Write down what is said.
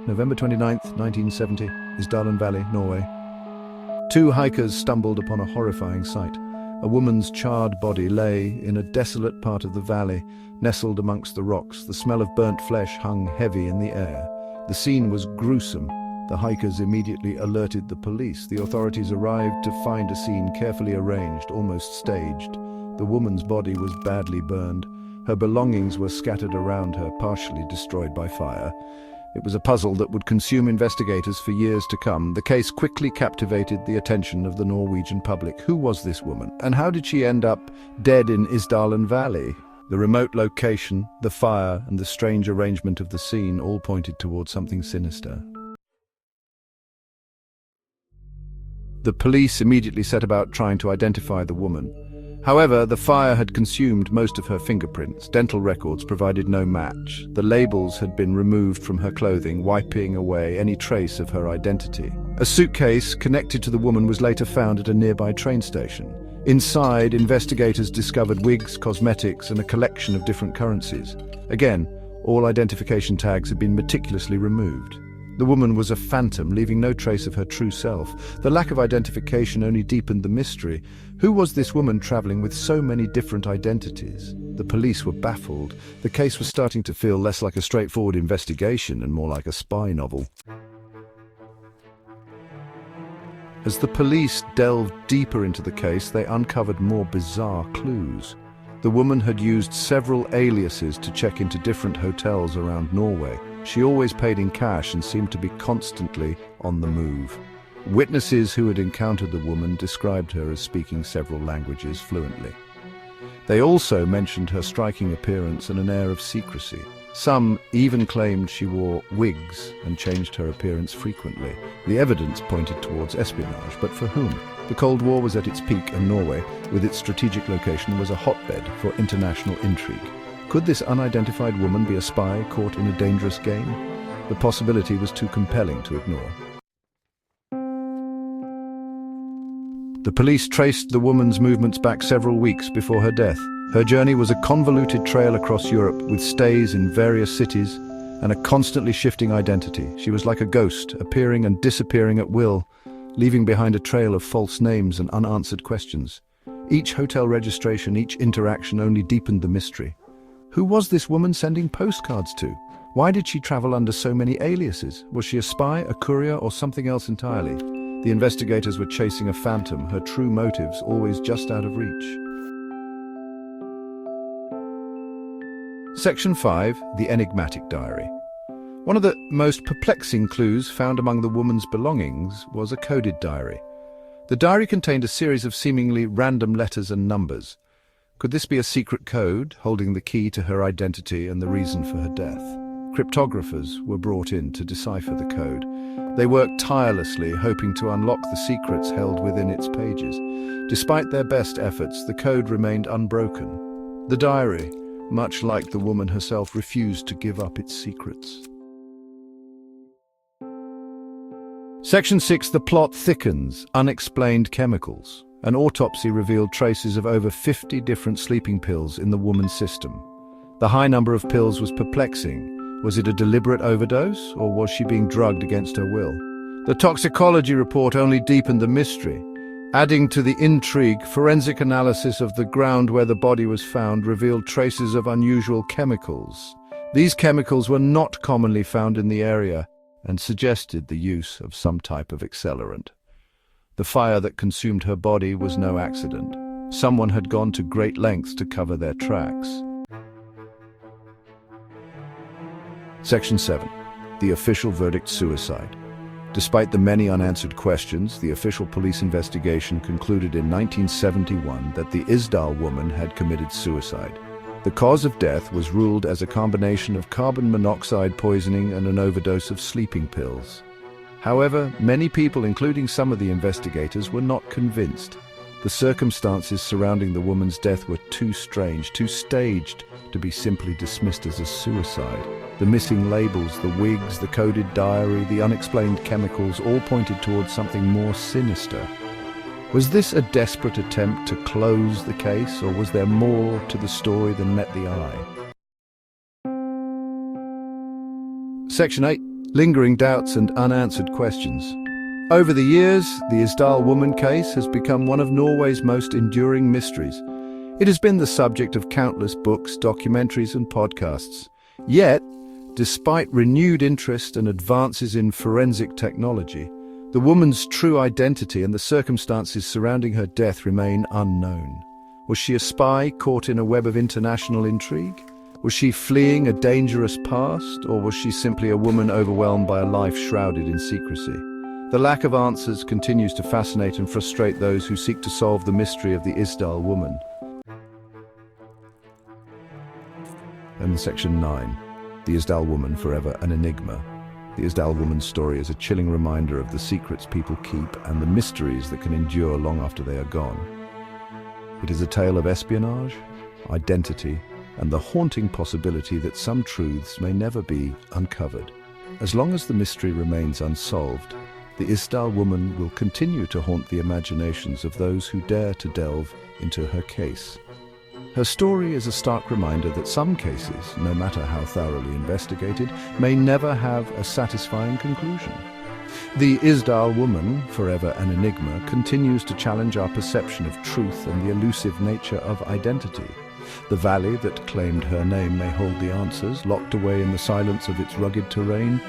November 29th, 1970, Isdalen Valley, Norway. Two hikers stumbled upon a horrifying sight. A woman's charred body lay in a desolate part of the valley, nestled amongst the rocks. The smell of burnt flesh hung heavy in the air. The scene was gruesome. The hikers immediately alerted the police. The authorities arrived to find a scene carefully arranged, almost staged. The woman's body was badly burned. Her belongings were scattered around her, partially destroyed by fire. It was a puzzle that would consume investigators for years to come. The case quickly captivated the attention of the Norwegian public. Who was this woman, and how did she end up dead in Isdalen Valley? The remote location, the fire, and the strange arrangement of the scene all pointed towards something sinister. The police immediately set about trying to identify the woman. However, the fire had consumed most of her fingerprints. Dental records provided no match. The labels had been removed from her clothing, wiping away any trace of her identity. A suitcase connected to the woman was later found at a nearby train station. Inside, investigators discovered wigs, cosmetics, and a collection of different currencies. Again, all identification tags had been meticulously removed. The woman was a phantom, leaving no trace of her true self. The lack of identification only deepened the mystery. Who was this woman traveling with so many different identities? The police were baffled. The case was starting to feel less like a straightforward investigation and more like a spy novel. As the police delved deeper into the case, they uncovered more bizarre clues. The woman had used several aliases to check into different hotels around Norway. She always paid in cash and seemed to be constantly on the move. Witnesses who had encountered the woman described her as speaking several languages fluently. They also mentioned her striking appearance and an air of secrecy. Some even claimed she wore wigs and changed her appearance frequently. The evidence pointed towards espionage, but for whom? The Cold War was at its peak, and Norway, with its strategic location, was a hotbed for international intrigue. Could this unidentified woman be a spy caught in a dangerous game? The possibility was too compelling to ignore. The police traced the woman's movements back several weeks before her death. Her journey was a convoluted trail across Europe, with stays in various cities and a constantly shifting identity. She was like a ghost, appearing and disappearing at will, leaving behind a trail of false names and unanswered questions. Each hotel registration, each interaction only deepened the mystery. Who was this woman sending postcards to? Why did she travel under so many aliases? Was she a spy, a courier, or something else entirely? The investigators were chasing a phantom, her true motives always just out of reach. Section 5. The Enigmatic Diary. One of the most perplexing clues found among the woman's belongings was a coded diary. The diary contained a series of seemingly random letters and numbers. Could this be a secret code, holding the key to her identity and the reason for her death? Cryptographers were brought in to decipher the code. They worked tirelessly, hoping to unlock the secrets held within its pages. Despite their best efforts, the code remained unbroken. The diary, much like the woman herself, refused to give up its secrets. Section 6. The plot thickens. Unexplained chemicals. An autopsy revealed traces of over 50 different sleeping pills in the woman's system. The high number of pills was perplexing. Was it a deliberate overdose, or was she being drugged against her will? The toxicology report only deepened the mystery. Adding to the intrigue, forensic analysis of the ground where the body was found revealed traces of unusual chemicals. These chemicals were not commonly found in the area and suggested the use of some type of accelerant. The fire that consumed her body was no accident. Someone had gone to great lengths to cover their tracks. Section 7. The official verdict: suicide. Despite the many unanswered questions, the official police investigation concluded in 1971 that the Isdal woman had committed suicide. The cause of death was ruled as a combination of carbon monoxide poisoning and an overdose of sleeping pills. However, many people, including some of the investigators, were not convinced. The circumstances surrounding the woman's death were too strange, too staged, to be simply dismissed as a suicide. The missing labels, the wigs, the coded diary, the unexplained chemicals all pointed towards something more sinister. Was this a desperate attempt to close the case, or was there more to the story than met the eye? Section 8. Lingering doubts and unanswered questions. Over the years, the Isdalen woman case has become one of Norway's most enduring mysteries. It has been the subject of countless books, documentaries and podcasts. Yet, despite renewed interest and advances in forensic technology, the woman's true identity and the circumstances surrounding her death remain unknown. Was she a spy caught in a web of international intrigue? Was she fleeing a dangerous past, or was she simply a woman overwhelmed by a life shrouded in secrecy? The lack of answers continues to fascinate and frustrate those who seek to solve the mystery of the Isdalen woman. And Section 9. The Isdalen woman, forever an enigma. The Isdalen woman's story is a chilling reminder of the secrets people keep and the mysteries that can endure long after they are gone. It is a tale of espionage, identity, and the haunting possibility that some truths may never be uncovered. As long as the mystery remains unsolved, the Isdalen woman will continue to haunt the imaginations of those who dare to delve into her case. Her story is a stark reminder that some cases, no matter how thoroughly investigated, may never have a satisfying conclusion. The Isdalen woman, forever an enigma, continues to challenge our perception of truth and the elusive nature of identity. The valley that claimed her name may hold the answers, locked away in the silence of its rugged terrain,